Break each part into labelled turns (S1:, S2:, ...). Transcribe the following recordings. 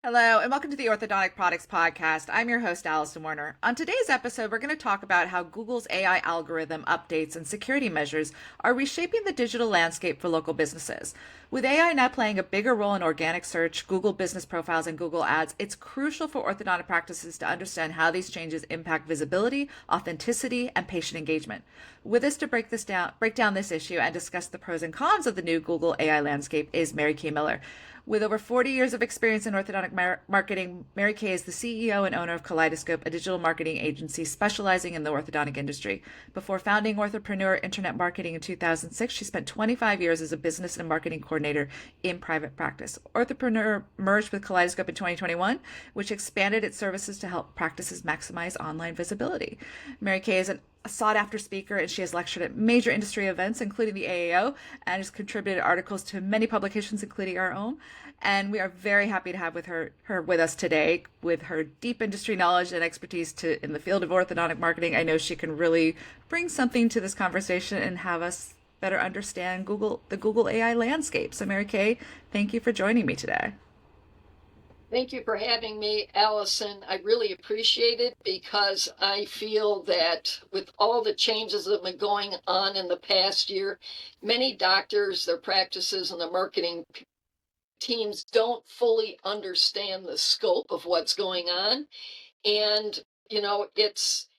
S1: Hello, and welcome to the Orthodontic Products Podcast. I'm your host, Alison Werner. On today's episode, we're going to talk about how Google's AI algorithm updates and security measures are reshaping the digital landscape for local businesses. With AI now playing a bigger role in organic search, Google business profiles, and Google Ads, it's crucial for orthodontic practices to understand how these changes impact visibility, authenticity, and patient engagement. With us to break down this issue and discuss the pros and cons of the new Google AI landscape is Mary Kay Miller. With over 40 years of experience in orthodontic marketing, Mary Kay is the CEO and owner of Kaleidoscope, a digital marketing agency specializing in the orthodontic industry. Before founding Orthopreneur Internet Marketing in 2006, she spent 25 years as a business and marketing coordinator in private practice. Orthopreneur merged with Kaleidoscope in 2021, which expanded its services to help practices maximize online visibility. Mary Kay is a sought-after speaker, and she has lectured at major industry events, including the AAO, and has contributed articles to many publications, including our own. And we are very happy to have her with us today. With her deep industry knowledge and expertise in the field of orthodontic marketing, I know she can really bring something to this conversation and have us better understand the Google AI landscape. So, Mary Kay, thank you for joining me today.
S2: Thank you for having me, Allison. I really appreciate it because I feel that with all the changes that have been going on in the past year, many doctors, their practices, and the marketing teams don't fully understand the scope of what's going on. And, it's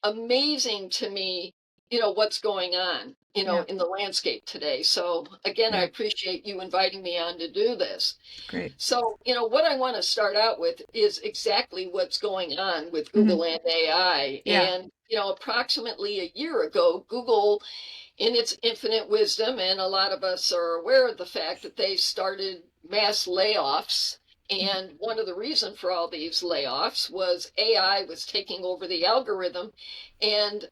S2: amazing to me, what's going on,
S1: Yeah,
S2: in the landscape today. So again, I
S1: yeah,
S2: appreciate you inviting me on to do this.
S1: great.
S2: So, what I want to start out with is exactly what's going on with
S1: Hmm.
S2: Google and AI.
S1: Yeah.
S2: And, approximately a year ago, Google, in its infinite wisdom, and a lot of us are aware of the fact that they started mass layoffs. And one of the reasons for all these layoffs was AI was taking over the algorithm and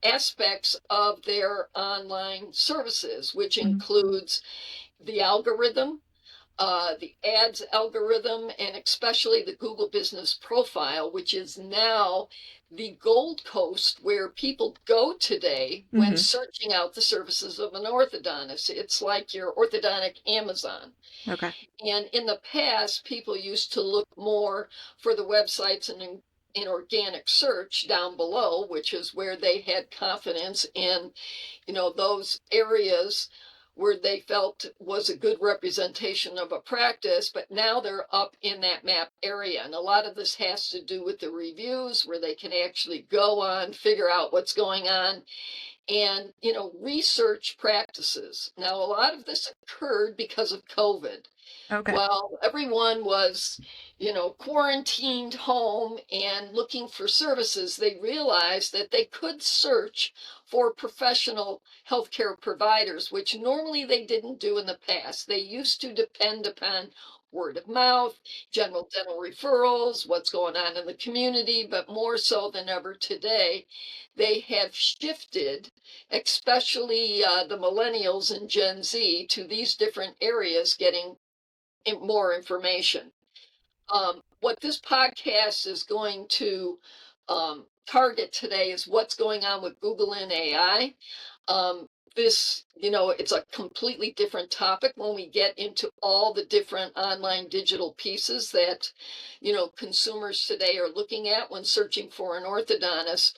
S2: aspects of their online services, which
S1: Hmm.
S2: includes the algorithm, the ads algorithm, and especially the Google Business Profile, which is now the gold coast where people go today when
S1: Hmm.
S2: searching out the services of an orthodontist. It's like your orthodontic Amazon.
S1: Okay.
S2: And in the past, people used to look more for the websites and in organic search down below, which is where they had confidence in, those areas where they felt was a good representation of a practice, but now they're up in that map area. And a lot of this has to do with the reviews where they can actually go on, figure out what's going on, and, research practices. Now, a lot of this occurred because of COVID.
S1: Okay.
S2: While everyone was, quarantined home and looking for services, they realized that they could search for professional healthcare providers, which normally they didn't do in the past. They used to depend upon word of mouth, general dental referrals, what's going on in the community, but more so than ever today, they have shifted, especially the millennials and Gen Z, to these different areas getting more information. What this podcast is going to target today is what's going on with Google and AI. It's a completely different topic when we get into all the different online digital pieces that, consumers today are looking at when searching for an orthodontist.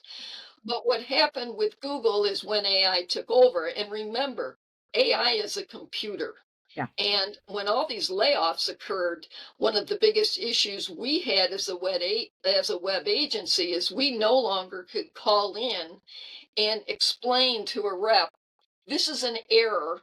S2: But what happened with Google is when AI took over, and remember, AI is a computer.
S1: Yeah.
S2: And when all these layoffs occurred, one of the biggest issues we had as as a web agency is we no longer could call in and explain to a rep, this is an error.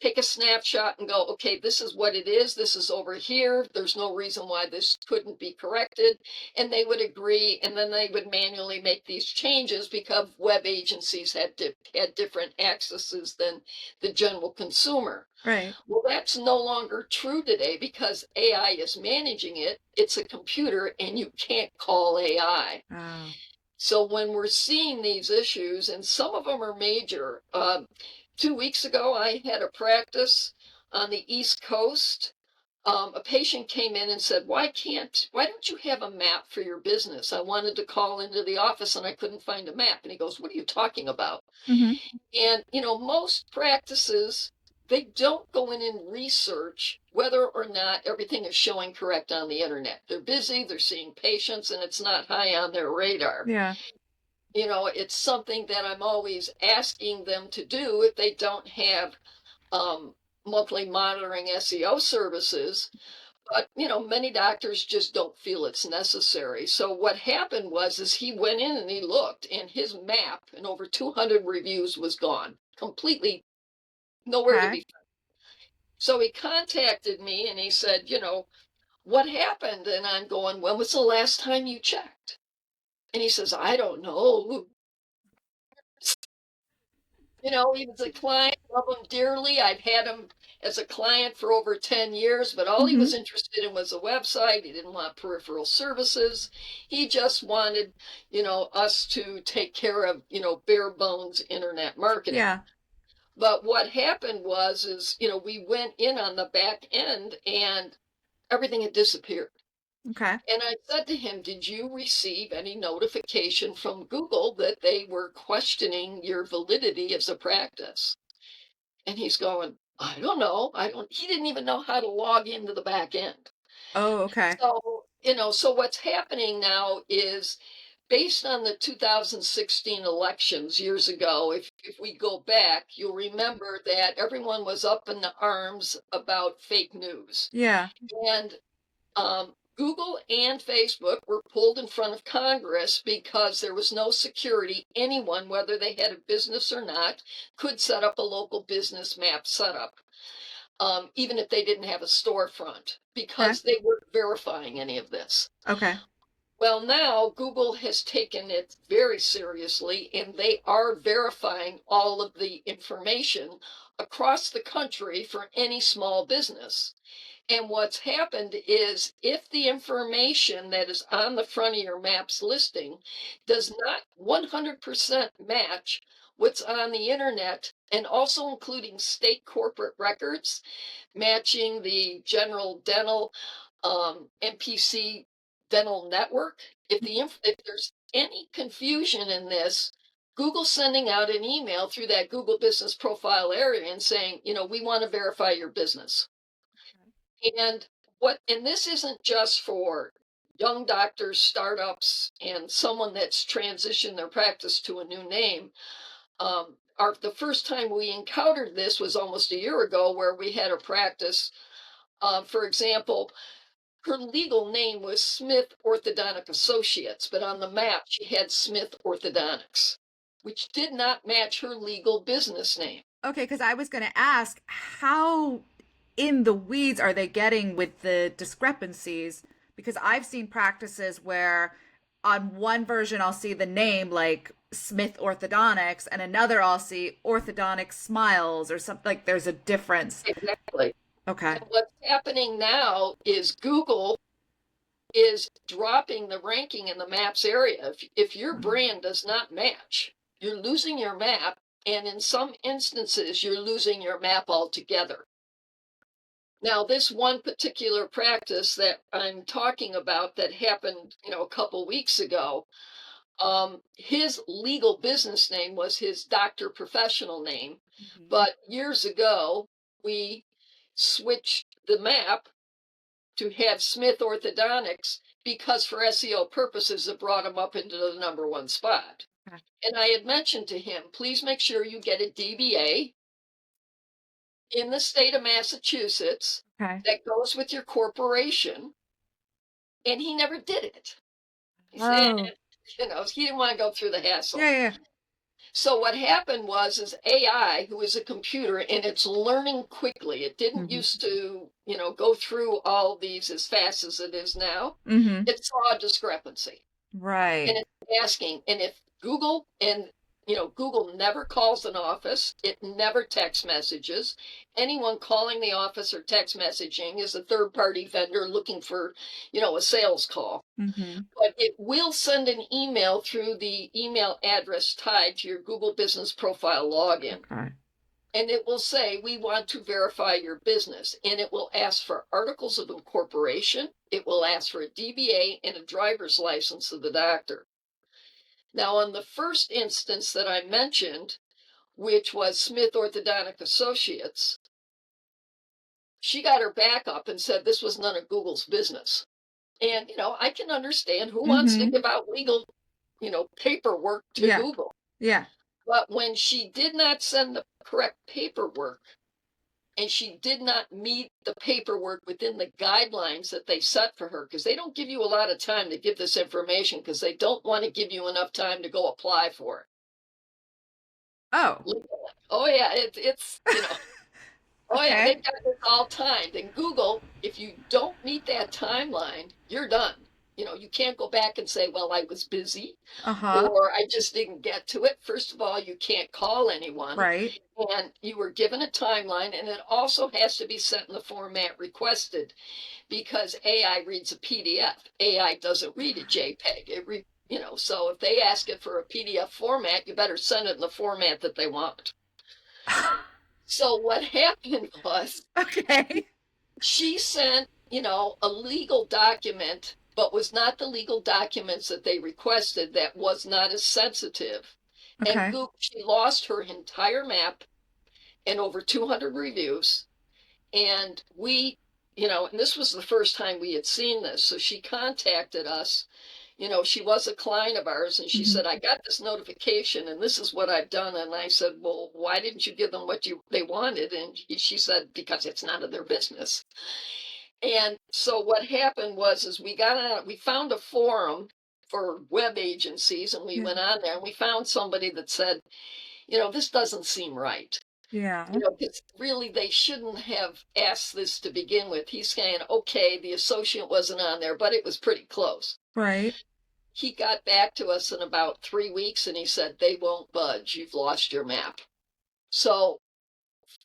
S2: Take a snapshot and go, okay, this is what it is. This is over here. There's no reason why this couldn't be corrected. And they would agree. And then they would manually make these changes because web agencies had different accesses than the general consumer.
S1: Right.
S2: Well, that's no longer true today because AI is managing it. It's a computer and you can't call AI.
S1: Oh.
S2: So when we're seeing these issues, and some of them are major, 2 weeks ago, I had a practice on the East Coast. A patient came in and said, why don't you have a map for your business? I wanted to call into the office and I couldn't find a map. And he goes, what are you talking about?
S1: Hmm.
S2: And, most practices they don't go in and research whether or not everything is showing correct on the internet. They're busy, they're seeing patients, and it's not high on their radar.
S1: Yeah.
S2: It's something that I'm always asking them to do if they don't have um, monthly monitoring SEO services. But, many doctors just don't feel it's necessary. So what happened is he went in and he looked, and his map and over 200 reviews was gone, completely nowhere to
S1: Okay.
S2: be found. So he contacted me and he said, what happened? And I'm going, when was the last time you checked? And he says, I don't know. He was a client, love him dearly. I've had him as a client for over 10 years, but all he
S1: Mm-hmm.
S2: was interested in was a website. He didn't want peripheral services. He just wanted, us to take care of, bare bones internet marketing.
S1: Yeah.
S2: But what happened is, we went in on the back end and everything had disappeared.
S1: Okay.
S2: And I said to him, did you receive any notification from Google that they were questioning your validity as a practice? And he's going, I don't know. He didn't even know how to log into the back end.
S1: Oh, okay.
S2: So what's happening now is based on the 2016 elections years ago, if we go back, you'll remember that everyone was up in arms about fake news.
S1: Yeah.
S2: And Google and Facebook were pulled in front of Congress because there was no security. Anyone, whether they had a business or not, could set up a local business map setup, even if they didn't have a storefront,
S1: Okay.
S2: because they weren't verifying any of this.
S1: Okay.
S2: Well, now Google has taken it very seriously, and they are verifying all of the information across the country for any small business. And what's happened is if the information that is on the front of your map's listing does not 100% match what's on the internet, and also including state corporate records, matching the general dental MPC dental network, if there's any confusion in this, Google's sending out an email through that Google business profile area and saying, we want to verify your business. And this isn't just for young doctors, startups, and someone that's transitioned their practice to a new name. The first time we encountered this was almost a year ago, where we had a practice. For example, her legal name was Smith Orthodontic Associates, but on the map she had Smith Orthodontics, which did not match her legal business name.
S1: Okay, because I was going to ask, how in the weeds are they getting with the discrepancies? Because I've seen practices where on one version I'll see the name like Smith Orthodontics, and another I'll see Orthodontic Smiles or something. Like there's a difference.
S2: Exactly.
S1: Okay.
S2: And what's happening now is Google is dropping the ranking in the maps area. If your brand does not match, you're losing your map, and in some instances, you're losing your map altogether. Now, this one particular practice that I'm talking about that happened, a couple weeks ago, his legal business name was his doctor professional name,
S1: Mm-hmm.
S2: but years ago, we switched the map to have Smith Orthodontics because for SEO purposes, it brought him up into the number one spot.
S1: Okay.
S2: And I had mentioned to him, please make sure you get a DBA in the state of Massachusetts
S1: Okay.
S2: that goes with your corporation. And he never did it. He said,
S1: Oh.
S2: he didn't want to go through the hassle.
S1: Yeah, yeah.
S2: So what happened is AI, who is a computer, and it's learning quickly. It didn't
S1: Mm-hmm.
S2: used to, go through all these as fast as it is now.
S1: Mm-hmm.
S2: It saw a discrepancy.
S1: Right.
S2: And it's asking, and if Google Google never calls an office, it never text messages. Anyone calling the office or text messaging is a third party vendor looking for, a sales call.
S1: Mm-hmm.
S2: But it will send an email through the email address tied to your Google business profile login.
S1: Okay.
S2: And it will say, we want to verify your business. And it will ask for articles of incorporation. It will ask for a DBA and a driver's license of the doctor. Now, on the first instance that I mentioned, which was Smith Orthodontic Associates, she got her back up and said this was none of Google's business. And, I can understand who wants to
S1: Mm-hmm.
S2: give out legal, paperwork to
S1: Yeah.
S2: Google.
S1: Yeah.
S2: But when she did not send the correct paperwork and she did not meet the paperwork within the guidelines that they set for her, because they don't give you a lot of time to give this information because they don't want to give you enough time to go apply for it.
S1: Oh.
S2: Oh, yeah, it's, oh, yeah,
S1: Okay.
S2: they've got this all timed. And Google, if you don't meet that timeline, you're done. You can't go back and say, well, I was busy
S1: Uh-huh.
S2: or I just didn't get to it. First of all, you can't call anyone.
S1: Right.
S2: And you were given a timeline, and it also has to be sent in the format requested because AI reads a PDF. AI doesn't read a JPEG. So if they ask it for a PDF format, you better send it in the format that they want. So what happened was
S1: Okay.
S2: she sent, a legal document, but was not the legal documents that they requested, that was not as sensitive. And
S1: Okay.
S2: she lost her entire map and over 200 reviews. And and this was the first time we had seen this. So she contacted us. She was a client of ours, and she
S1: Mm-hmm.
S2: said, I got this notification and this is what I've done. And I said, well, why didn't you give them what they wanted? And she said, because it's none of their business. And so what happened is we found a forum for web agencies, and we
S1: Yeah.
S2: went on there and we found somebody that said, this doesn't seem right.
S1: Yeah.
S2: Because really they shouldn't have asked this to begin with. He's saying, okay, the associate wasn't on there, but it was pretty close.
S1: Right.
S2: He got back to us in about 3 weeks and he said, they won't budge. You've lost your map. So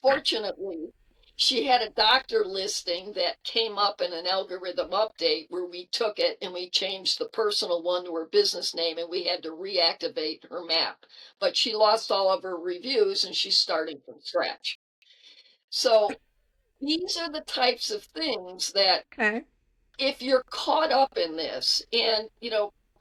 S2: fortunately, she had a doctor listing that came up in an algorithm update where we took it and we changed the personal one to her business name, and we had to reactivate her map. But she lost all of her reviews and she's starting from scratch. So these are the types of things that
S1: Okay.
S2: if you're caught up in this, and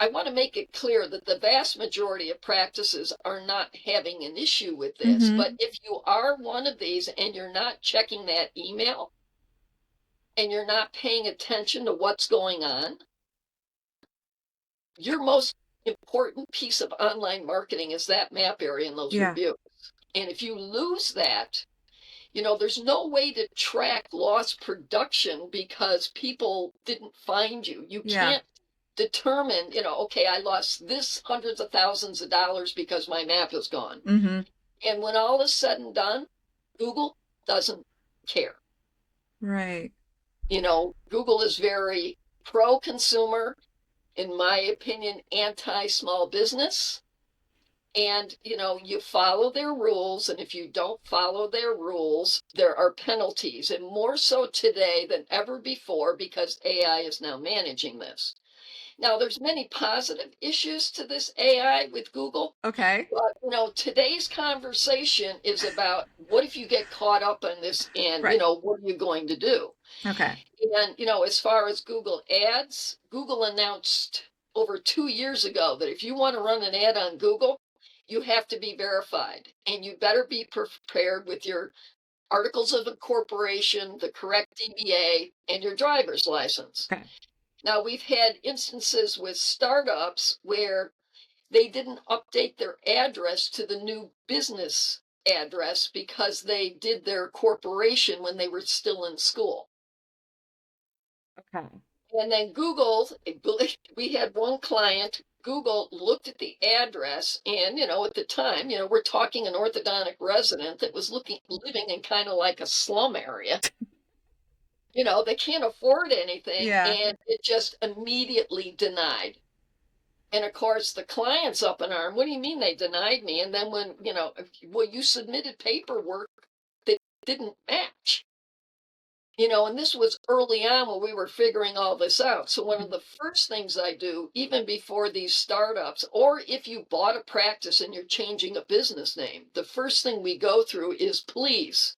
S2: I want to make it clear that the vast majority of practices are not having an issue with this,
S1: Mm-hmm.
S2: but if you are one of these and you're not checking that email and you're not paying attention to what's going on, your most important piece of online marketing is that map area and those
S1: Yeah.
S2: reviews. And if you lose that, there's no way to track lost production because people didn't find you. You
S1: Yeah.
S2: can't determine, okay, I lost this hundreds of thousands of dollars because my map is gone.
S1: Mm-hmm.
S2: And when all is said and done, Google doesn't care.
S1: Right.
S2: Google is very pro-consumer, in my opinion, anti-small business. And, you follow their rules. And if you don't follow their rules, there are penalties. And more so today than ever before because AI is now managing this. Now, there's many positive issues to this AI with Google.
S1: Okay.
S2: But, today's conversation is about what if you get caught up in this and,
S1: Right.
S2: what are you going to do?
S1: Okay.
S2: And, as far as Google ads, Google announced over 2 years ago that if you want to run an ad on Google, you have to be verified, and you better be prepared with your articles of incorporation, the correct DBA, and your driver's license.
S1: Okay.
S2: Now, we've had instances with startups where they didn't update their address to the new business address because they did their corporation when they were still in school.
S1: Okay.
S2: And then Google, we had one client, Google looked at the address, and, at the time, we're talking an orthodontic resident that was living in kind of like a slum area. They can't afford anything,
S1: Yeah.
S2: and it just immediately denied. And of course, the client's up in arms. What do you mean they denied me? And then when, you submitted paperwork that didn't match. And this was early on when we were figuring all this out. So one of the first things I do, even before these startups, or if you bought a practice and you're changing a business name, the first thing we go through is, please,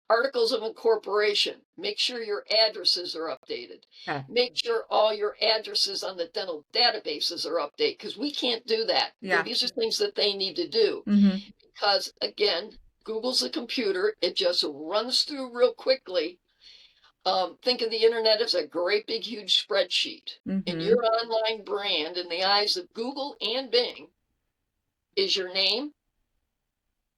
S2: articles of incorporation, make sure your addresses are updated.
S1: Okay.
S2: Make sure all your addresses on the dental databases are updated, because we can't do that.
S1: Yeah.
S2: These are things that they need to do.
S1: Mm-hmm.
S2: Because, again, Google's a computer. It just runs through real quickly. Think of the internet as a great big huge spreadsheet. And
S1: Mm-hmm.
S2: your online brand in the eyes of Google and Bing is your name,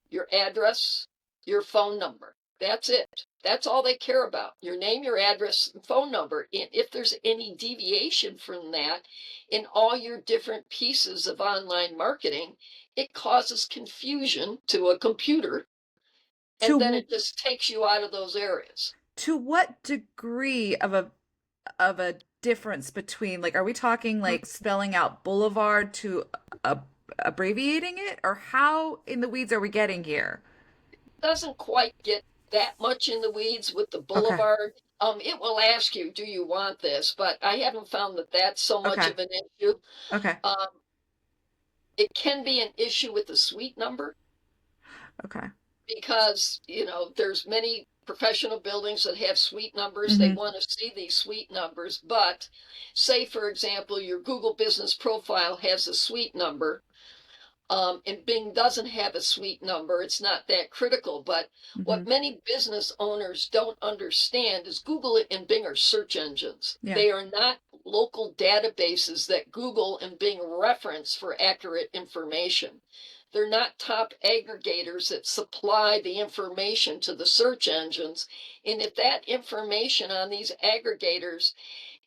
S2: your address, your phone number. That's it. That's all they care about. Your name, your address, and phone number. And if there's any deviation from that in all your different pieces of online marketing, it causes confusion to a computer, and then
S1: To
S2: it just takes you out of those areas.
S1: to what degree of a difference between, like, are we talking like spelling out boulevard to abbreviating it, or how in the weeds are we getting here?
S2: Doesn't quite get that much in the weeds with the
S1: Okay.
S2: boulevard. It will ask you, do you want this? But I haven't found that that's so much
S1: Okay.
S2: of an issue.
S1: Okay.
S2: Um, it can be an issue with the suite number
S1: Okay.
S2: because, there's many professional buildings that have suite numbers. They
S1: Mm-hmm.
S2: want to see these suite numbers. But say, for example, your Google business profile has a suite number. And Bing doesn't have a suite number. It's not that critical. But
S1: Mm-hmm.
S2: what many business owners don't understand is Google and Bing are search engines.
S1: Yeah.
S2: They are not local databases that Google and Bing reference for accurate information. They're not top aggregators that supply the information to the search engines. And if that information on these aggregators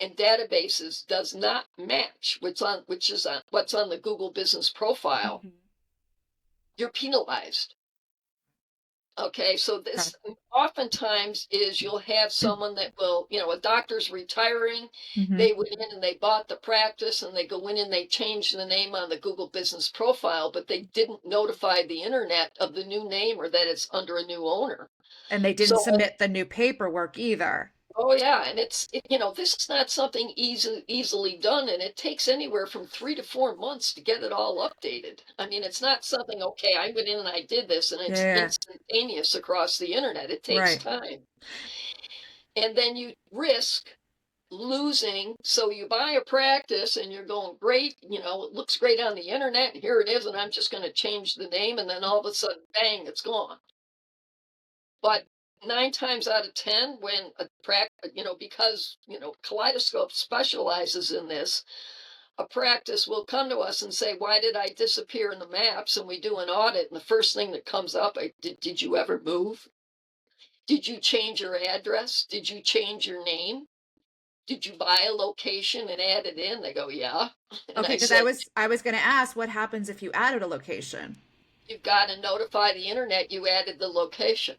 S2: and databases does not match what's on the Google business profile,
S1: Mm-hmm.
S2: you're penalized. Okay, so
S1: Okay.
S2: this oftentimes is you'll have someone that will, a doctor's retiring,
S1: Mm-hmm.
S2: they went in and they bought the practice and they go in and they change the name on the Google business profile, but they didn't notify the internet of the new name or that it's under a new owner.
S1: And they didn't
S2: So
S1: submit the new paperwork either.
S2: oh yeah, and this is not something easily done, and it takes anywhere from 3 to 4 months to get it all updated. I mean, it's not something, okay, I went in and I did this, and it's
S1: Yeah.
S2: instantaneous across the internet. It takes
S1: Right.
S2: time, and then you risk losing. So you buy a practice, and you're going great. It looks great on the internet, and here it is, and I'm just going to change the name, and then all of a sudden, bang, it's gone. But 9 times out of 10, when because, Kaleidoscope specializes in this, a practice will come to us and say, why did I disappear in the maps? And we do an audit. And the first thing that comes up, did you ever move? Did you change your address? Did you change your name? Did you buy a location and add it in? They go, yeah. And
S1: Okay,
S2: I
S1: because
S2: said,
S1: I was going to ask what happens if you added a location.
S2: you've got to notify the internet you added the location.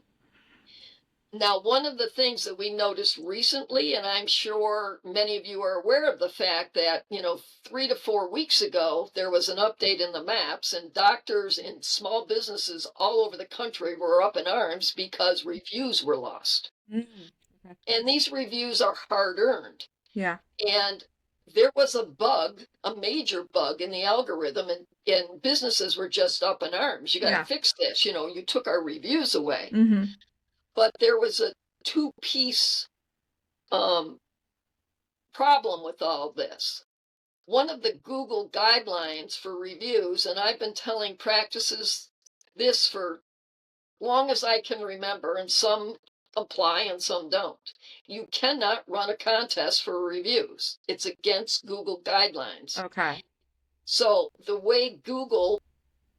S2: Now, one of the things that we noticed recently, and I'm sure many of you are aware of the fact that, 3 to 4 weeks ago, there was an update in the maps, and doctors and small businesses all over the country were up in arms because reviews were lost.
S1: Mm. Okay.
S2: And these reviews are hard earned.
S1: Yeah.
S2: And there was a bug, a major bug in the algorithm, and businesses were just up in arms. You got to
S1: Yeah.
S2: fix this. You took our reviews away.
S1: Mm-hmm.
S2: But there was a two-piece problem with all this. One of the Google guidelines for reviews, and I've been telling practices this for long as I can remember, and some apply and some don't. You cannot run a contest for reviews. It's against Google guidelines.
S1: Okay.
S2: So the way Google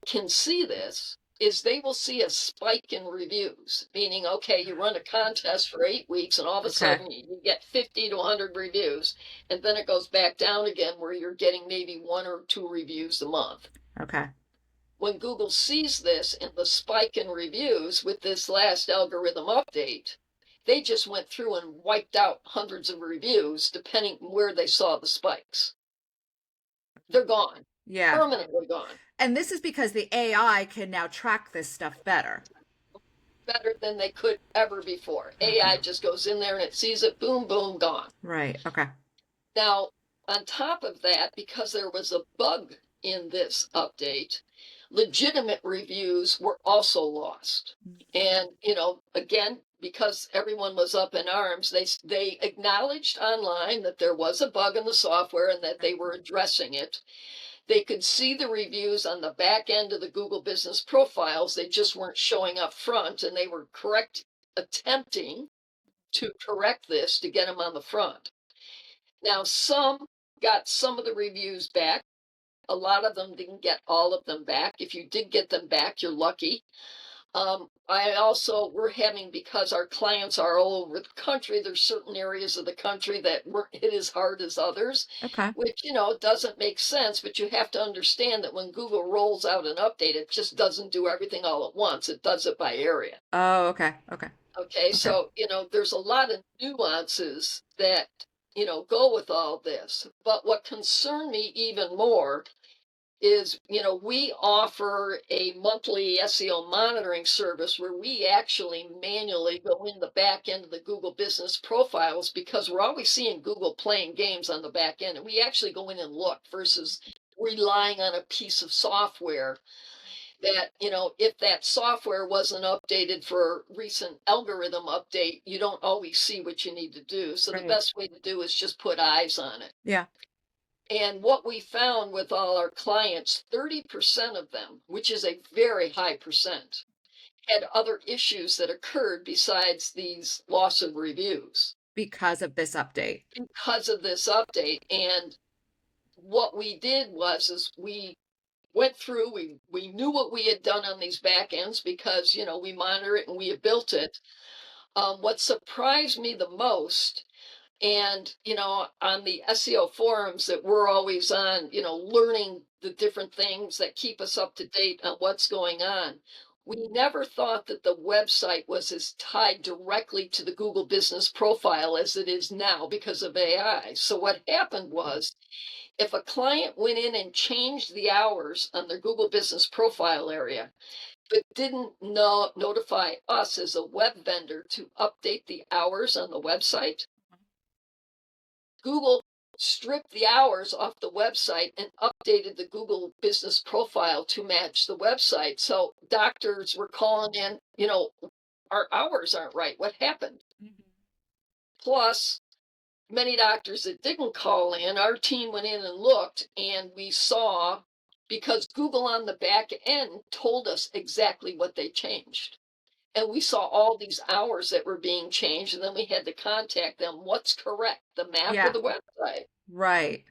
S2: can see this is they will see a spike in reviews, meaning, okay, you run a contest for 8 weeks and all of a
S1: Okay.
S2: sudden you get 50 to 100 reviews, and then it goes back down again where you're getting maybe 1 or 2 reviews a month.
S1: Okay.
S2: When Google sees this and the spike in reviews with this last algorithm update, they just went through and wiped out hundreds of reviews depending where they saw the spikes. They're gone.
S1: Yeah.
S2: Permanently gone.
S1: And this is because the AI can now track this stuff better.
S2: Better than they could ever before. AI just goes in there and it sees it, boom, boom, gone.
S1: Right. Okay.
S2: Now, on top of that, because there was a bug in this update, legitimate reviews were also lost. And, again, because everyone was up in arms, they acknowledged online that there was a bug in the software and that they were addressing it. They could see the reviews on the back end of the Google business profiles. They just weren't showing up front, and they were attempting to correct this to get them on the front. Now, some got some of the reviews back. A lot of them didn't get all of them back. If you did get them back, you're lucky. We're having, because our clients are all over the country, there's certain areas of the country that weren't hit as hard as others,
S1: Okay.
S2: which, doesn't make sense, but you have to understand that when Google rolls out an update, it just doesn't do everything all at once. It does it by area.
S1: Oh, okay. Okay.
S2: Okay.
S1: Okay.
S2: So, there's a lot of nuances that, go with all this. But what concerned me even more is, we offer a monthly SEO monitoring service where we actually manually go in the back end of the Google business profiles, because we're always seeing Google playing games on the back end. And we actually go in and look versus relying on a piece of software that, if that software wasn't updated for a recent algorithm update, you don't always see what you need to do. So the
S1: Right.
S2: best way to do is just put eyes on it.
S1: Yeah.
S2: And what we found with all our clients, 30% of them, which is a very high percent, had other issues that occurred besides these loss of reviews
S1: Because of this update.
S2: because of this update. And what we did is we went through, we knew what we had done on these back ends because, we monitor it and we have built it. What surprised me the most, and, on the SEO forums that we're always on, learning the different things that keep us up to date on what's going on. We never thought that the website was as tied directly to the Google business profile as it is now because of AI. So what happened was, if a client went in and changed the hours on their Google business profile area, but didn't notify us as a web vendor to update the hours on the website, Google stripped the hours off the website and updated the Google business profile to match the website. So doctors were calling in, our hours aren't right. What happened?
S1: Mm-hmm.
S2: Plus, many doctors that didn't call in, our team went in and looked, and we saw, because Google on the back end told us exactly what they changed. And we saw all these hours that were being changed, and then we had to contact them. What's correct, the map or
S1: Yeah.
S2: the website?
S1: Right.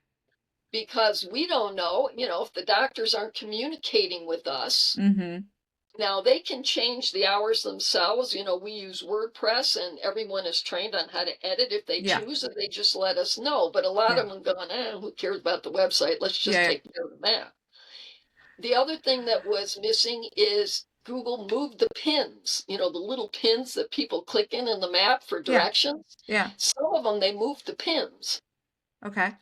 S2: Because we don't know, if the doctors aren't communicating with us.
S1: Mm-hmm.
S2: Now they can change the hours themselves. We use WordPress and everyone is trained on how to edit if they
S1: Yeah.
S2: choose, and they just let us know. But a lot of them going, who cares about the website? Let's just
S1: Yeah.
S2: take care of the map. The other thing that was missing is Google moved the pins, the little pins that people click in the map for
S1: Yeah.
S2: directions.
S1: Yeah.
S2: Some of them, they moved the pins,
S1: Okay.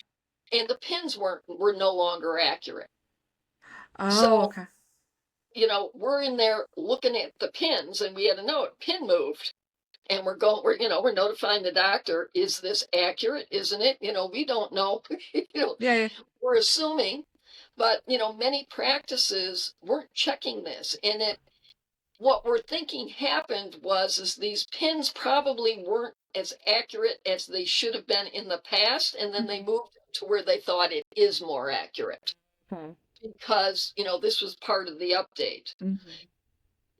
S2: and the pins were no longer accurate.
S1: Oh,
S2: So,
S1: okay.
S2: we're in there looking at the pins, and we had a note, pin moved. And we're notifying the doctor, is this accurate? Isn't it? We don't know.
S1: Yeah. Yeah.
S2: We're assuming, but many practices weren't checking this. And what we're thinking happened is these pins probably weren't as accurate as they should have been in the past, and then they moved to where they thought it is more accurate
S1: Okay.
S2: because this was part of the update.
S1: Mm-hmm.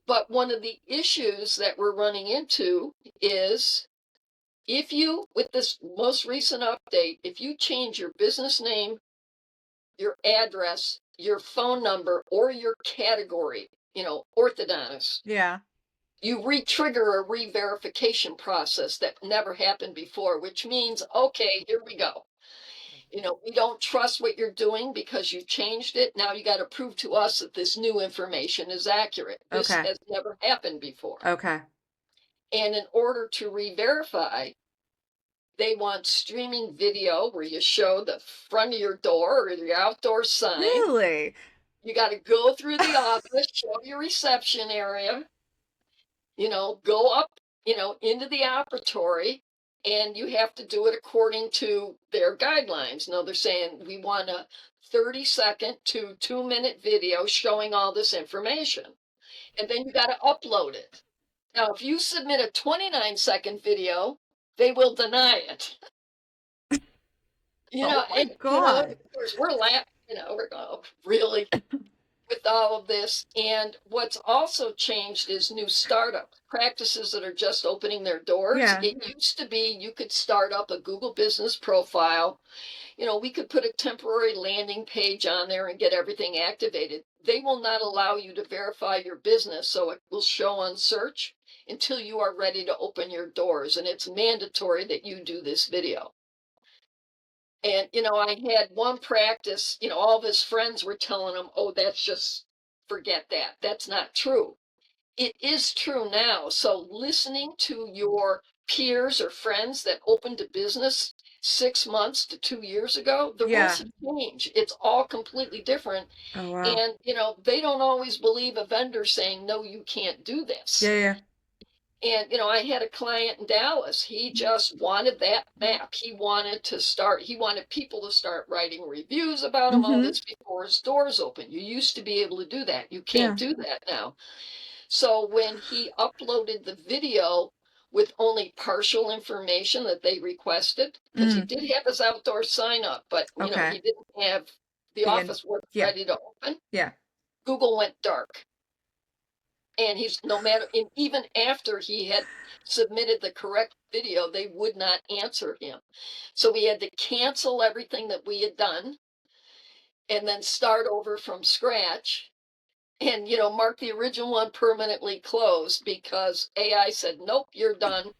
S2: But one of the issues that we're running into is, with this most recent update, if you change your business name, your address, your phone number, or your category, orthodontist,
S1: Yeah.
S2: you re-trigger a re-verification process that never happened before, which means, okay, here we go. We don't trust what you're doing because you changed it. Now you got to prove to us that this new information is accurate. This
S1: Okay.
S2: has never happened before.
S1: Okay.
S2: And in order to re-verify, they want streaming video where you show the front of your door or your outdoor sign.
S1: Really?
S2: You got to go through the office, show your reception area, go up, into the operatory, and you have to do it according to their guidelines. Now they're saying we want a 30-second to 2-minute video showing all this information. And then you got to upload it. Now, if you submit a 29-second video, they will deny it.
S1: Oh my God.
S2: Of course, we're laughing, we're going, oh, really? with all of this. And what's also changed is new startup practices that are just opening their doors.
S1: Yeah.
S2: It used to be you could start up a Google business profile. We could put a temporary landing page on there and get everything activated. They will not allow you to verify your business, so it will show on search until you are ready to open your doors. And it's mandatory that you do this video. And, I had one practice, all of his friends were telling him, oh, forget that. That's not true. It is true now. So listening to your peers or friends that opened a business 6 months to 2 years ago, the
S1: Yeah.
S2: rules have changed. It's all completely different.
S1: Oh, wow.
S2: And, they don't always believe a vendor saying, no, you can't do this.
S1: Yeah.
S2: And, I had a client in Dallas. He just wanted that map. He wanted people to start writing reviews about him, all this before his doors open. You used to be able to do that. You can't do that now. So when he uploaded the video with only partial information that they requested, because he did have his outdoor sign up, but, he didn't have the office wasn't ready to open.
S1: Yeah.
S2: Google went dark. And even after he had submitted the correct video, they would not answer him. So we had to cancel everything that we had done and then start over from scratch and, mark the original one permanently closed because AI said, nope, you're done.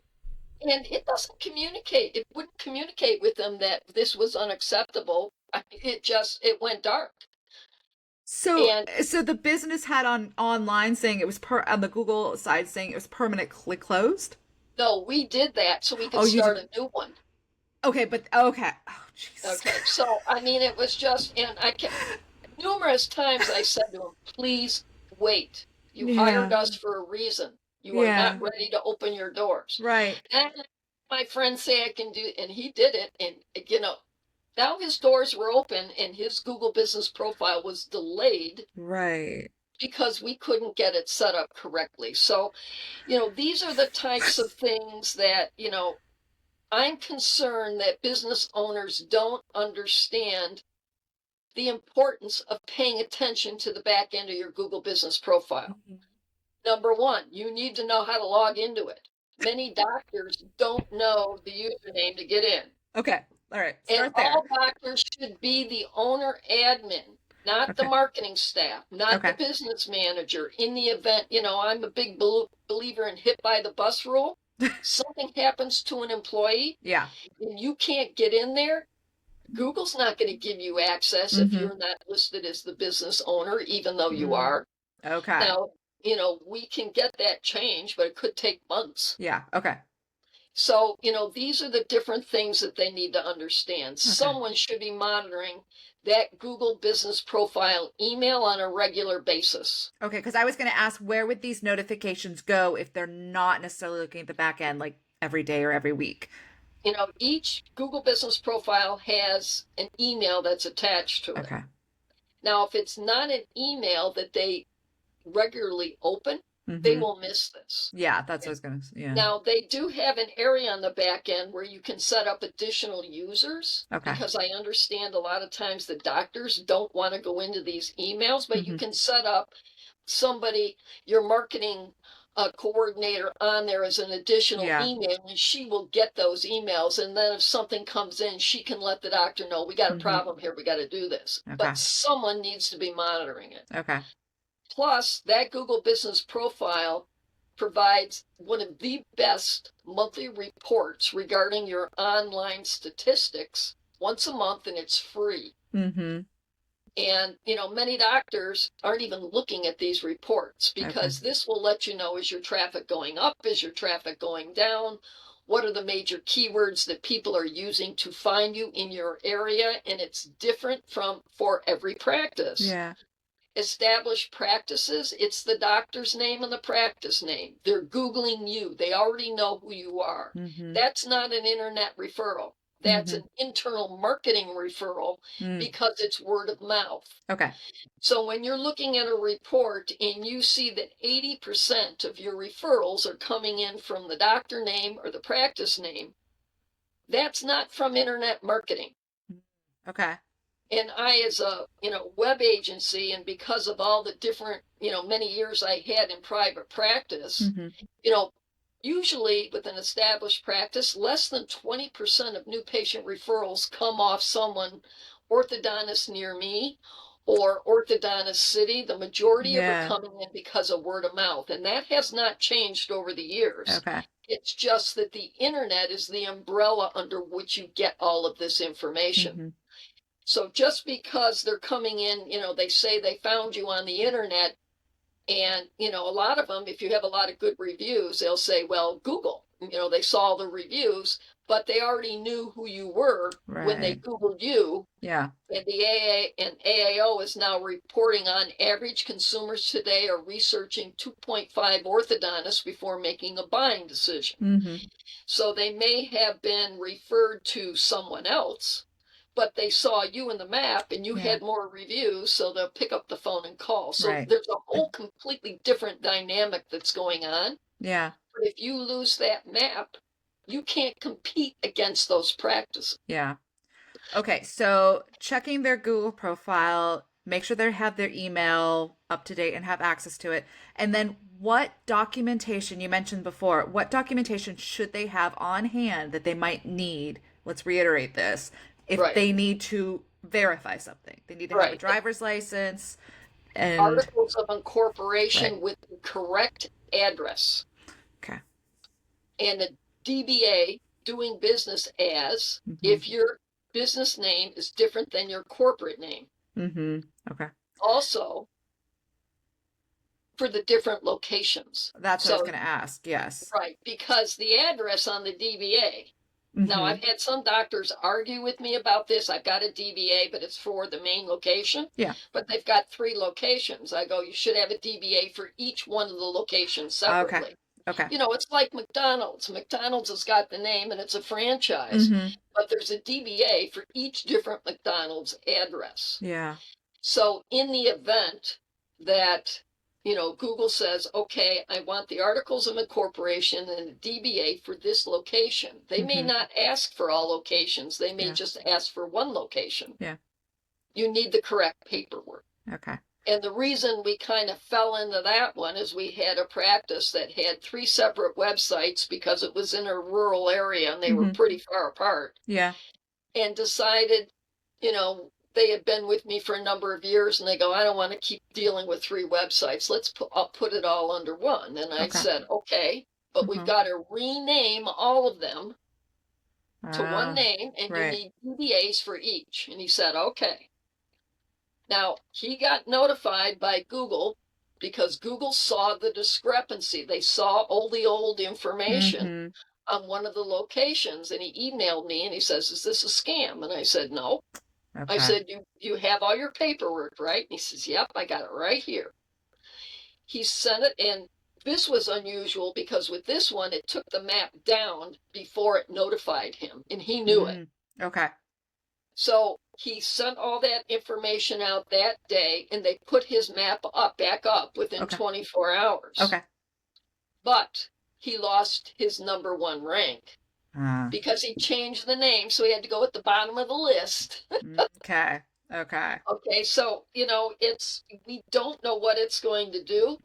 S2: And it doesn't communicate. It wouldn't communicate with them that this was unacceptable. It went dark.
S1: So the business had online saying it was on the Google side saying it was permanently closed?
S2: No, we did that so we could start a new one.
S1: Okay, but okay. Oh, Jesus.
S2: Okay, so it was just, and numerous times I said to him, please wait. You hired us for a reason. You are not ready to open your doors.
S1: Right.
S2: And my friends say I can do it, and he did it. And, now his doors were open and his Google business profile was delayed.
S1: Right.
S2: Because we couldn't get it set up correctly. So, these are the types of things that, I'm concerned that business owners don't understand the importance of paying attention to the back end of your Google business profile. Number one, you need to know how to log into it. Many doctors don't know the username to get in.
S1: Okay. All right.
S2: And all doctors should be the owner admin, not the marketing staff, not the business manager. In the event, I'm a big believer in hit by the bus rule. Something happens to an employee, and you can't get in there. Google's not going to give you access if you're not listed as the business owner, even though you are.
S1: Okay.
S2: Now, we can get that changed, but it could take months.
S1: Yeah. Okay.
S2: So, these are the different things that they need to understand. Okay. Someone should be monitoring that Google business profile email on a regular basis.
S1: Okay, because I was going to ask, where would these notifications go if they're not necessarily looking at the back end like every day or every week?
S2: Each Google business profile has an email that's attached to it.
S1: Okay.
S2: Now, if it's not an email that they regularly open, they will miss this.
S1: Yeah, that's what I was going to say. Yeah.
S2: Now, they do have an area on the back end where you can set up additional users. Okay. Because I understand a lot of times the doctors don't want to go into these emails, but you can set up somebody, your marketing coordinator on there as an additional email, and she will get those emails. And then if something comes in, she can let the doctor know, we got a problem here, we got to do this. Okay. But someone needs to be monitoring it.
S1: Okay.
S2: Plus, that Google business profile provides one of the best monthly reports regarding your online statistics once a month, and it's free. And, many doctors aren't even looking at these reports because this will let you know, is your traffic going up? Is your traffic going down? What are the major keywords that people are using to find you in your area? And it's different for every practice.
S1: Yeah.
S2: Established practices, it's the doctor's name and the practice name. They're Googling you. They already know who you are. That's not an internet referral. That's an internal marketing referral because it's word of mouth.
S1: Okay.
S2: So when you're looking at a report and you see that 80% of your referrals are coming in from the doctor name or the practice name, that's not from internet marketing.
S1: Okay.
S2: And I, as a, web agency, and because of all the different, many years I had in private practice,
S1: Hmm.
S2: you know, usually with an established practice, less than 20% of new patient referrals come off someone orthodontist near me or orthodontist city. The majority of are
S1: Yeah.
S2: coming in because of word of mouth, and that has not changed over the years.
S1: Okay.
S2: It's just that the internet is the umbrella under which you get all of this information.
S1: Hmm.
S2: So just because they're coming in, they say they found you on the internet, and, a lot of them, if you have a lot of good reviews, they'll say, well, Google, they saw the reviews, but they already knew who you were when they
S1: Right.
S2: Googled you.
S1: Yeah.
S2: And the AA and AAO is now reporting on average consumers today are researching 2.5 orthodontists before making a buying decision.
S1: Hmm.
S2: So they may have been referred to someone else, but they saw you in the map and you
S1: Yeah.
S2: had more reviews, so they'll pick up the phone and call. So
S1: Right.
S2: there's a whole completely different dynamic that's going on.
S1: Yeah.
S2: But if you lose that map, you can't compete against those practices.
S1: Yeah. Okay, so checking their Google profile, make sure they have their email up to date and have access to it. And then what documentation you mentioned before, what documentation should they have on hand that they might need? Let's reiterate this. If
S2: Right,
S1: they need to verify something, they need to have a
S2: right.
S1: driver's license and
S2: Articles of
S1: right.
S2: incorporation with the correct address
S1: Okay.
S2: and a DBA, doing business as,
S1: Mm-hmm.
S2: if your business name is different than your corporate name.
S1: Mm-hmm. Okay.
S2: Also, for the different locations.
S1: That's what I was
S2: So,
S1: going to ask. Yes.
S2: right, because the address on the DBA, now
S1: Mm-hmm.
S2: I've had some doctors argue with me about this. I've got a DBA, but it's for the main location,
S1: Yeah.
S2: but they've got 3 locations. I go, you should have a DBA for each one of the locations
S1: Okay.
S2: separately.
S1: Okay.
S2: It's like McDonald's. McDonald's has got the name and it's a franchise,
S1: Mm-hmm.
S2: but there's a DBA for each different McDonald's address.
S1: Yeah.
S2: So in the event that, Google says, okay, I want the articles of incorporation and the DBA for this location. They may
S1: Mm-hmm.
S2: not ask for all locations. They may
S1: Yeah.
S2: just ask for one location.
S1: Yeah.
S2: You need the correct paperwork.
S1: Okay.
S2: And the reason we kind of fell into that one is we had a practice that had 3 separate websites because it was in a rural area and they were
S1: Mm-hmm.
S2: pretty far apart,
S1: Yeah.
S2: and decided, they had been with me for a number of years and they go, I don't want to keep dealing with 3 websites. I'll put it all under one. And I
S1: Okay.
S2: said, okay, but we've
S1: Mm-hmm.
S2: got to rename all of them to one name and you
S1: Right.
S2: need DBAs for each. And he said, okay. Now, he got notified by Google because Google saw the discrepancy. They saw all the old information
S1: Mm-hmm.
S2: on one of the locations, and he emailed me and he says, is this a scam? And I said, no. I
S1: Okay.
S2: said, you have all your paperwork, right? And he says, yep, I got it right here. He sent it, and this was unusual because with this one, it took the map down before it notified him, and he knew it.
S1: Okay.
S2: So he sent all that information out that day, and they put his map back up within
S1: Okay.
S2: 24 hours.
S1: Okay.
S2: But he lost his number 1 rank
S1: Uh,
S2: because he changed the name, so he had to go at the bottom of the list.
S1: okay. Okay.
S2: Okay, so, we don't know what it's going to do.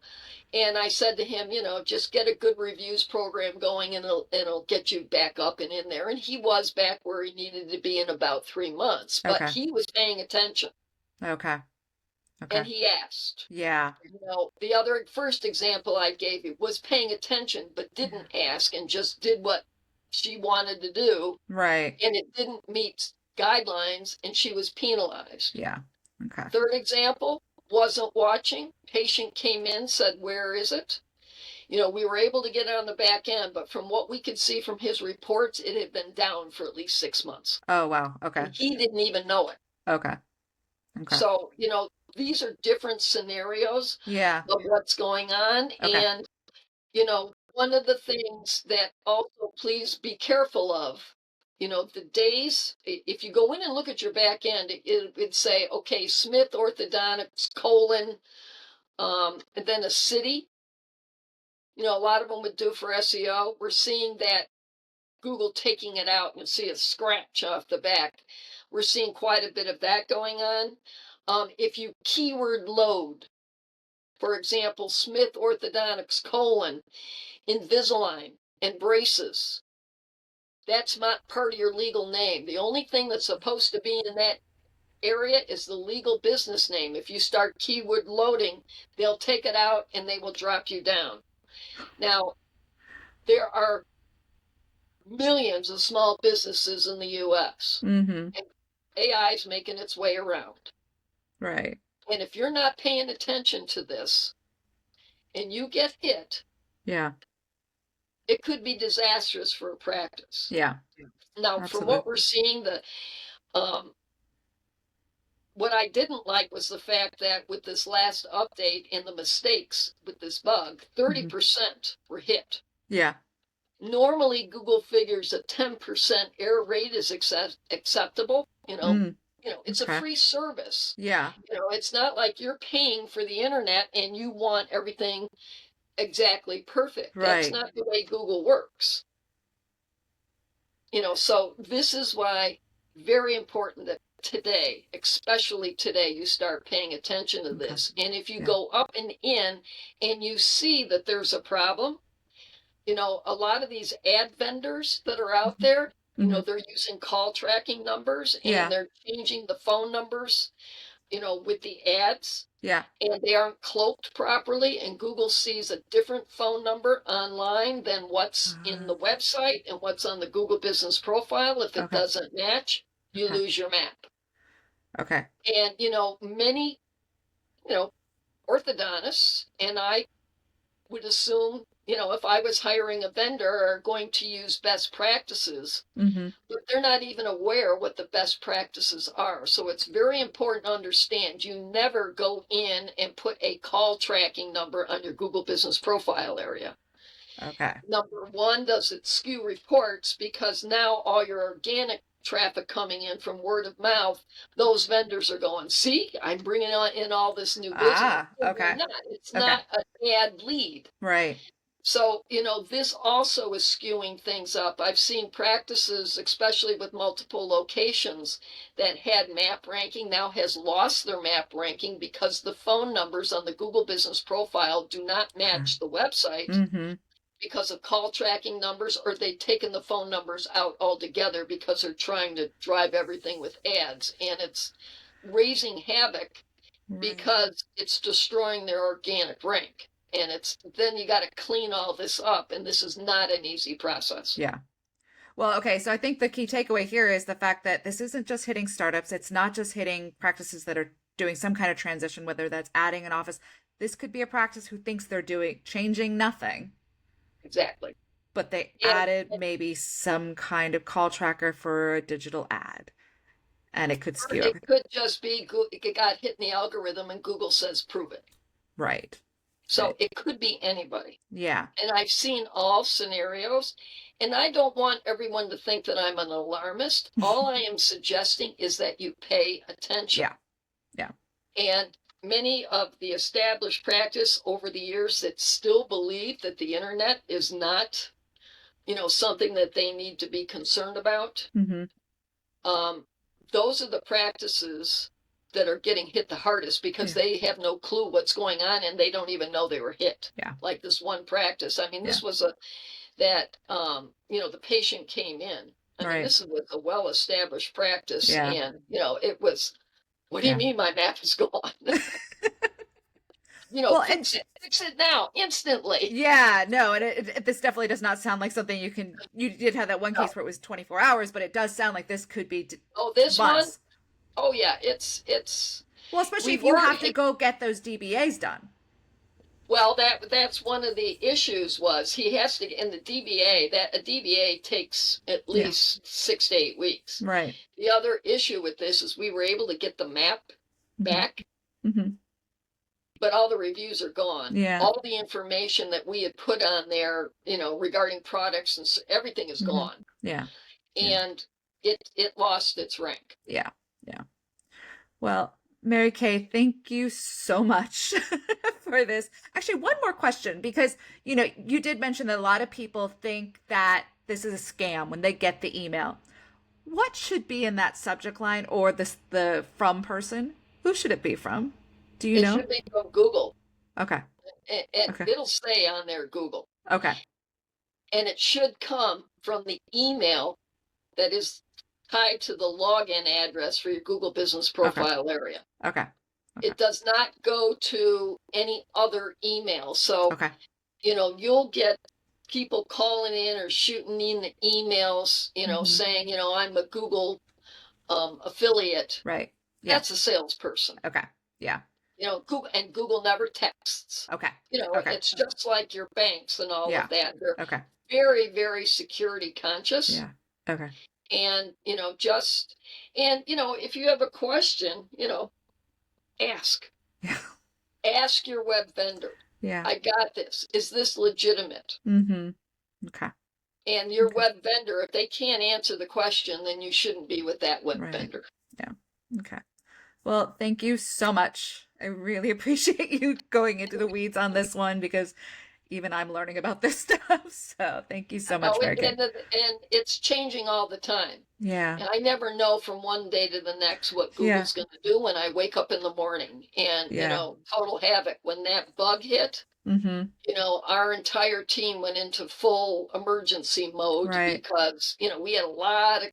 S2: And I said to him, just get a good reviews program going and it'll get you back up and in there. And he was back where he needed to be in about 3 months, but
S1: Okay.
S2: he was paying attention
S1: Okay. Okay.
S2: and he asked.
S1: Yeah.
S2: The other first example I gave you was paying attention, but didn't ask and just did what she wanted to do.
S1: Right.
S2: And it didn't meet guidelines and she was penalized.
S1: Yeah. Okay.
S2: Third example, wasn't watching. Patient came in, said, where is it? We were able to get it on the back end, but from what we could see from his reports, it had been down for at least 6 months.
S1: Oh, wow. Okay.
S2: And he didn't even know it.
S1: Okay. Okay.
S2: So, these are different scenarios
S1: Yeah.
S2: of what's going on.
S1: Okay.
S2: And, one of the things that also please be careful of, the days, if you go in and look at your back end, it'd say, okay, Smith Orthodontics, and then a city. A lot of them would do for SEO. We're seeing that Google taking it out, and you'll see a scratch off the back. We're seeing quite a bit of that going on. If you keyword load, for example, Smith Orthodontics, Invisalign, and braces, that's not part of your legal name. The only thing that's supposed to be in that area is the legal business name. If you start keyword loading, they'll take it out and they will drop you down. Now, there are millions of small businesses in the U.S.
S1: Mm-hmm.
S2: and AI is making its way around.
S1: Right.
S2: And if you're not paying attention to this and you get hit,
S1: Yeah.
S2: it could be disastrous for a practice.
S1: Yeah.
S2: Now, from
S1: Absolutely.
S2: what we're seeing, what I didn't like was the fact that with this last update and the mistakes with this bug, 30% were hit.
S1: Yeah.
S2: Normally, Google figures a 10% error rate is acceptable. It's
S1: Okay.
S2: a free service.
S1: Yeah.
S2: It's not like you're paying for the internet and you want everything exactly perfect. That's
S1: Right.
S2: not the way Google works. So this is why very important that today, especially today, you start paying attention to this. And if you go up and in and you see that there's a problem, a lot of these ad vendors that are out there, they're using call tracking numbers and they're changing the phone numbers, with the ads.
S1: Yeah.
S2: And they aren't cloaked properly, and Google sees a different phone number online than what's in the website and what's on the Google business profile. If it doesn't match, you lose your map.
S1: Okay.
S2: And, many, orthodontists, and I would assume, if I was hiring a vendor, are going to use best practices, but they're not even aware what the best practices are. So it's very important to understand you never go in and put a call tracking number on your Google business profile area.
S1: Okay.
S2: Number one, does it skew reports? Because now all your organic traffic coming in from word of mouth, those vendors are going, see, I'm bringing in all this new business.
S1: Okay.
S2: It's not an ad lead.
S1: Right.
S2: So, this also is skewing things up. I've seen practices, especially with multiple locations, that had map ranking now has lost their map ranking because the phone numbers on the Google business profile do not match the website because of call tracking numbers, or they've taken the phone numbers out altogether because they're trying to drive everything with ads. And it's raising havoc because it's destroying their organic rank. And then you got to clean all this up, and this is not an easy process.
S1: Yeah. Well, okay, so I think the key takeaway here is the fact that this isn't just hitting startups. It's not just hitting practices that are doing some kind of transition, whether that's adding an office. This could be a practice who thinks they're changing nothing.
S2: Exactly.
S1: But they added maybe some kind of call tracker for a digital ad. And it could skew.
S2: It could just be it got hit in the algorithm and Google says prove it.
S1: Right.
S2: So it could be anybody.
S1: Yeah.
S2: And I've seen all scenarios, and I don't want everyone to think that I'm an alarmist. All I am suggesting is that you pay attention.
S1: Yeah.
S2: And many of the established practice over the years that still believe that the internet is not, something that they need to be concerned about. Those are the practices that are getting hit the hardest because they have no clue what's going on and they don't even know they were hit.
S1: Yeah.
S2: Like this one practice. I mean, this was the patient came in. I mean, this was a well-established practice.
S1: Yeah.
S2: And, it was, what do you mean my map is gone? Fix it now, instantly.
S1: Yeah, no, and this definitely does not sound like something you did have that one case where it was 24 hours, but it does sound like this could be
S2: this
S1: months.
S2: One? Oh yeah, it's
S1: well, especially if you have to go get those DBAs done.
S2: Well, that's one of the issues was he has to in the DBA a DBA takes at least 6 to 8 weeks.
S1: Right.
S2: The other issue with this is we were able to get the map back, but all the reviews are gone.
S1: Yeah.
S2: All the information that we had put on there, regarding products and everything is gone.
S1: Yeah.
S2: And it lost its rank.
S1: Yeah. Well, Mary Kay, thank you so much for this. Actually, one more question, because, you did mention that a lot of people think that this is a scam when they get the email, what should be in that subject line or the from person? Who should it be from? Do you
S2: It
S1: know?
S2: should be from Google,
S1: Okay.
S2: and
S1: Okay.
S2: it'll say on there Google.
S1: Okay.
S2: And it should come from the email that is tied to the login address for your Google Business
S1: Okay.
S2: Profile area.
S1: Okay. Okay.
S2: It does not go to any other email. So,
S1: Okay.
S2: you'll get people calling in or shooting in the emails, saying, I'm a Google affiliate.
S1: Right. Yeah.
S2: That's a salesperson.
S1: Okay. Yeah.
S2: Google never texts.
S1: Okay. Okay.
S2: It's just like your banks and all
S1: Yeah.
S2: of that. They're
S1: Okay.
S2: very, very security conscious.
S1: Yeah. Okay.
S2: And, if you have a question, ask.
S1: Yeah.
S2: Ask your web vendor.
S1: Yeah.
S2: I got this. Is this legitimate?
S1: Mm-hmm. Okay.
S2: And your
S1: Okay.
S2: web vendor, if they can't answer the question, then you shouldn't be with that web
S1: Right.
S2: vendor.
S1: Yeah. Okay. Well, thank you so much. I really appreciate you going into the weeds on this one because even I'm learning about this stuff. So thank you so much, Mary Kay.
S2: And it's changing all the time.
S1: Yeah.
S2: And I never know from one day to the next what Google's going to do when I wake up in the morning. And, total havoc. When that bug hit,
S1: Mm-hmm.
S2: Our entire team went into full emergency mode
S1: Right.
S2: because, we had a lot of,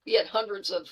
S2: we had hundreds of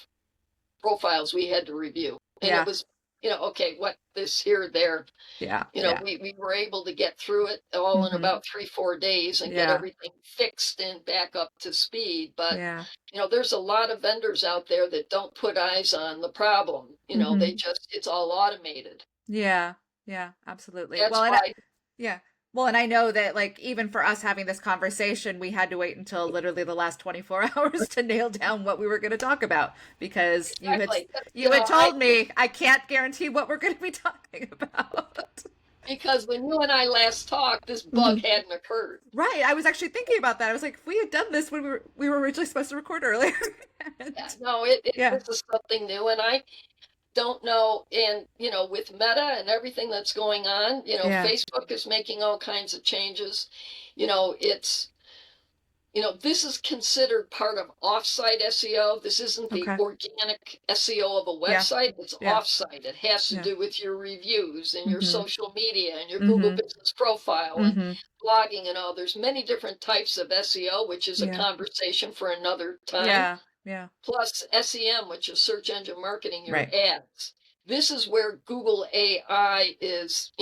S2: profiles we had to review. And
S1: Yeah.
S2: it was, okay, what this here, there.
S1: Yeah.
S2: We were able to get through it all in
S1: Mhm.
S2: about 3-4 days and get
S1: Yeah.
S2: everything fixed and back up to speed. But,
S1: Yeah.
S2: there's a lot of vendors out there that don't put eyes on the problem.
S1: Mhm.
S2: It's all automated.
S1: Yeah. Yeah. Absolutely.
S2: That's
S1: Well,
S2: why,
S1: yeah. Well, and I know that like even for us having this conversation, we had to wait until literally the last 24 hours to nail down what we were going to talk about because
S2: exactly.
S1: you had told me I can't guarantee what we're going to be talking about.
S2: Because when you and I last talked, this bug hadn't occurred.
S1: Right. I was actually thinking about that. I was like, if we had done this when we were originally supposed to record earlier.
S2: No,
S1: Yeah.
S2: this is something new, and I don't know. And with Meta and everything that's going on,
S1: Yeah.
S2: Facebook is making all kinds of changes. It's this is considered part of offsite SEO. This isn't the
S1: Okay.
S2: organic SEO of a website. It's
S1: Yeah.
S2: offsite. It has to
S1: Yeah.
S2: do with your reviews and your
S1: Mhm.
S2: social media and your Google
S1: Mhm.
S2: Business Profile and
S1: Mhm.
S2: blogging and all. There's many different types of SEO, which is a
S1: Yeah.
S2: conversation for another time.
S1: Yeah. Yeah.
S2: Plus SEM, which is search engine marketing, your
S1: Right.
S2: ads. This is where Google AI is,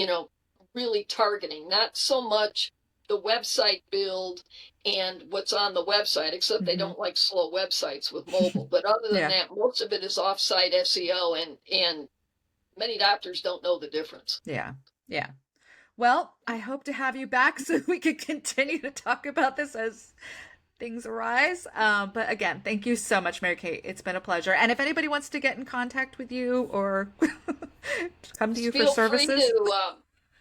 S2: really targeting, not so much the website build and what's on the website, except they
S1: Mhm.
S2: don't like slow websites with mobile. But other than
S1: Yeah.
S2: that, most of it is offsite SEO, and many doctors don't know the difference.
S1: Yeah. Yeah. Well, I hope to have you back so we can continue to talk about this as things arise. But again, thank you so much, Mary Kate. It's been a pleasure. And if anybody wants to get in contact with you or come to you for services,
S2: Feel free to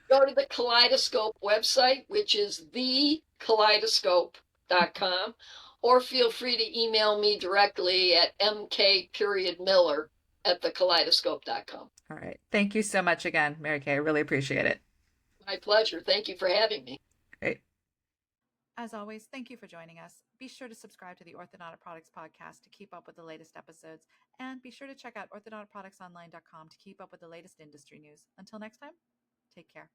S2: go to the Kaleidoscope website, which is thekaleidoscope.com, or feel free to email me directly at mk.miller at thekaleidoscope.com.
S1: all right. Thank you so much again, Mary Kay. I really appreciate it.
S2: My pleasure. Thank you for having me.
S1: Great. As always, thank you for joining us. Be sure to subscribe to the Orthodontic Products Podcast to keep up with the latest episodes, and be sure to check out orthodonticproductsonline.com to keep up with the latest industry news. Until next time, take care.